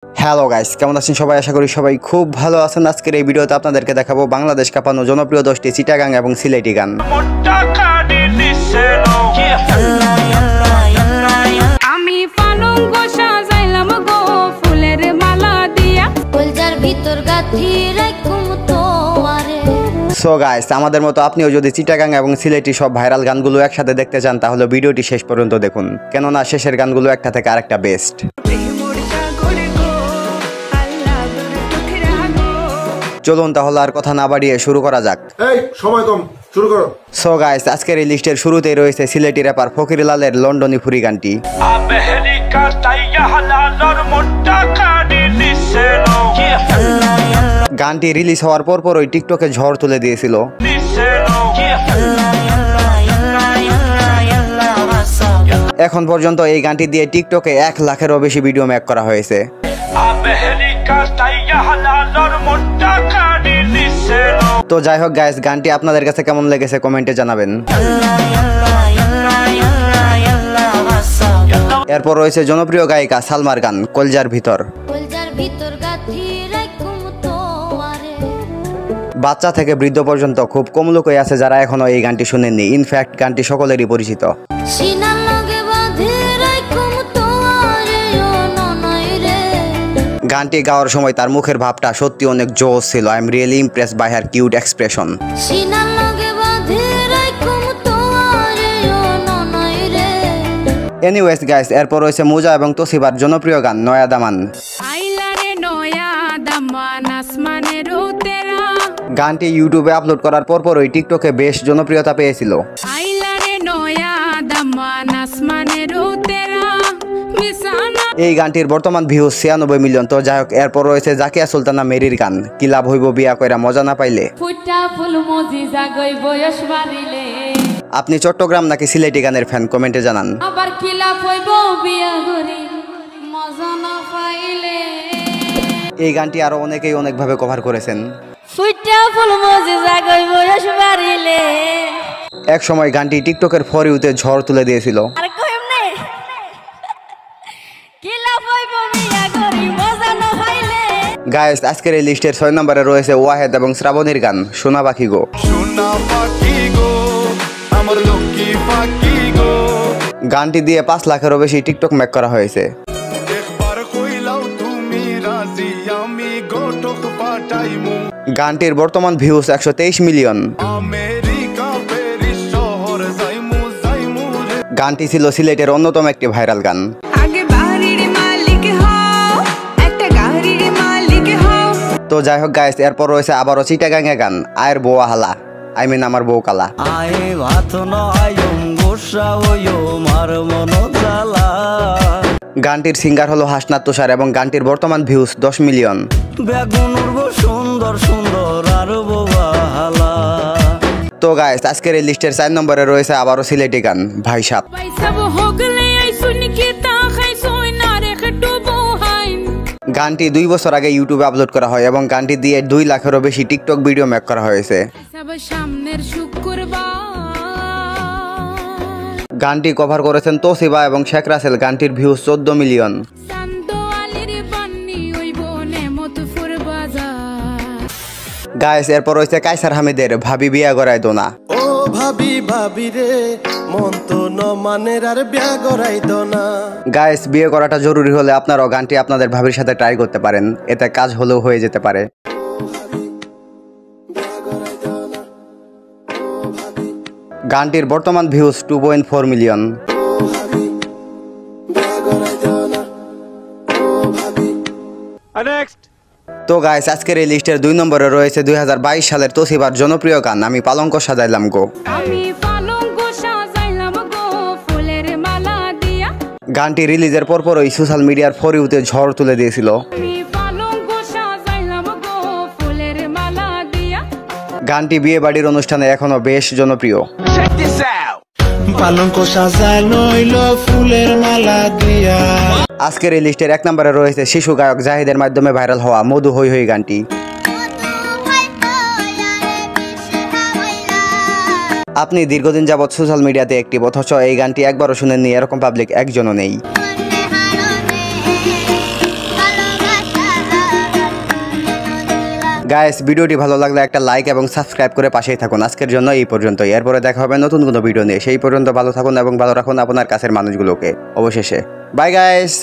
Hello guys, কেমন আছেন সবাই? আশা করি সবাই খুব ভালো আছেন। আজকের এই ভিডিওতে আপনাদেরকে দেখাবো বাংলাদেশ কাঁপানো জনপ্রিয় 10টি চিটাগাং এবং সিলেটি গান। আমি পালঙ্ক সাজাইলাম গো ফুলের মালা দিয়া, কলজার ভিতর গাঁথি রাখুম তোয়ারে। সো গাইস, আমাদের মতো আপনিও যদি চিটাগাং এবং সিলেটি সব ভাইরাল গানগুলো একসাথে দেখতে চান তাহলে ভিডিওটি শেষ পর্যন্ত দেখুন, কেননা শেষের গানগুলো একটা থেকে আরেকটা বেস্ট। চলুন তাহলে আর কথা না বাড়িয়ে শুরু করা যাক। সময় কম, শুরু করো। সো গাইস, আজকের এই লিস্টের শুরুতেই রয়েছে সিলেটি র্যাপার ফকিরলালের লন্ডনী ফুরি গানটি। গানটি রিলিজ হওয়ার পরপরই টিকটকে ঝড় তুলে দিয়েছিল। এখন পর্যন্ত এই গানটি দিয়ে টিকটকে 1 লাখেরও বেশি ভিডিও মেক করা হয়েছে। তো যাই হোক গাইস, গানটি আপনাদের কাছে কেমন লেগেছে কমেন্টে জানাবেন। এরপর রয়েছে জনপ্রিয় গায়িকা সালমার গান কলজার ভিতর। বাচ্চা থেকে বৃদ্ধ পর্যন্ত খুব কম লোকই আছে যারা এখনো এই গানটি শুনেননি। ইনফ্যাক্ট গানটি সকলেরই পরিচিত। গানটি গাওয়ার সময় তার মুখের ভাবটা সত্যি অনেক জোশ ছিল। I am really impressed by her cute expression. Anyways guys, এরপর রয়েছে মুজা এবং তোসিবার জনপ্রিয় গান নয়া দামান। গানটি ইউটিউবে আপলোড করার পরপরই টিকটকে বেশ জনপ্রিয়তা পেয়েছিল। এই গানটির বর্তমান ভিউজ 96 মিলিয়ন। তো যাই হোক, এরপর রয়েছে জাকিয়া সুলতানা মেরির গান কি লাভ হইব বিয়া কইরা মজা না পাইলে। আপনি চট্টগ্রাম নাকি সিলেটি গানের ফ্যান কমেন্টে জানান। এই গানটি আরো অনেকেই অনেকভাবে কভার করেছেন। এক সময় গানটি টিকটকের ফর ইউতে ঝড় তুলে দিয়েছিল। গাইস, আজকের এই লিস্টের 6 নম্বরে রয়েছে ওয়াহেদ এবং শ্রাবণীর গান সোনা পাখি গো। গানটি দিয়ে 5 লাখেরও বেশি টিকটক মেক করা হয়েছে। গানটির বর্তমান ভিউজ 123 মিলিয়ন। গানটি ছিল সিলেটের অন্যতম একটি ভাইরাল গান। তো যাই হোক গাইস, এরপর রয়েছে আবারও চিটাগাঙে গান আয়ের বউ হালা, আই মিন আমার বউ কালা। গানটির সিঙ্গার হলো হাসনাত তুষার এবং গানটির বর্তমান ভিউজ 10 মিলিয়ন। তো গাইস, আজকের এই লিস্টের 4 নম্বরে রয়েছে আবারও সিলেটি গান ভাইসাব। গানটি 2 বছর আগে ইউটিউবে আপলোড করা হয় এবং গানটি দিয়ে 2 লাখেরও বেশি টিকটক ভিডিও মেক করা হয়েছে। গানটি কভার করেছেন তোসিবা এবং শেখ রাসেল। গানটির ভিউজ 14 মিলিয়ন। গাইস, এরপর রয়েছে কায়সার হামিদের ভাবি বিয়া গড়াই দোনা। ও ভাবি ভাবি রে মন তো ন মানের আর বিয়া গড়াই দোনা। গাইস, বিয়ে করাটা জরুরি হলে আপনারাও গানটি আপনাদের ভাবির সাথে ট্রাই করতে পারেন, এতে কাজ হলেও হয়ে যেতে পারে। গানটির বর্তমান ভিউজ 2.4 মিলিয়ন। তো গাইস, আজকের এই লিস্টের 2 নম্বরে রয়েছে 2022 সালের তোসিবার জনপ্রিয় গান আমি পালঙ্ক সাজাইলাম গো। গানটি রিলিজের পরপরই সোশ্যাল মিডিয়ার ফর ইউতে ঝড় তুলে দিয়েছিল। গানটি বিয়ে বাড়ির অনুষ্ঠানে এখনো বেশ জনপ্রিয়। আজকের এই লিস্টের 1 নম্বরে রয়েছে শিশু গায়ক জাহিদের মাধ্যমে ভাইরাল হওয়া মধু হই হই গানটি। আপনি দীর্ঘদিন যাবৎ সোশ্যাল মিডিয়াতে অ্যাক্টিভ, অথচ এই গানটি একবারও শুনেননি এরকম পাবলিক একজনও নেই। গাইস ভিডিওটি ভালো লাগলে একটা লাইক এবং সাবস্ক্রাইব করে পাশেই থাকুন। আজকের জন্য এই পর্যন্তই। এরপরে দেখা হবে নতুন কোনো ভিডিও নিয়ে। সেই পর্যন্ত ভালো থাকুন এবং ভালো রাখুন আপনার কাছের মানুষগুলোকে। অবশেষে বাই গাইস।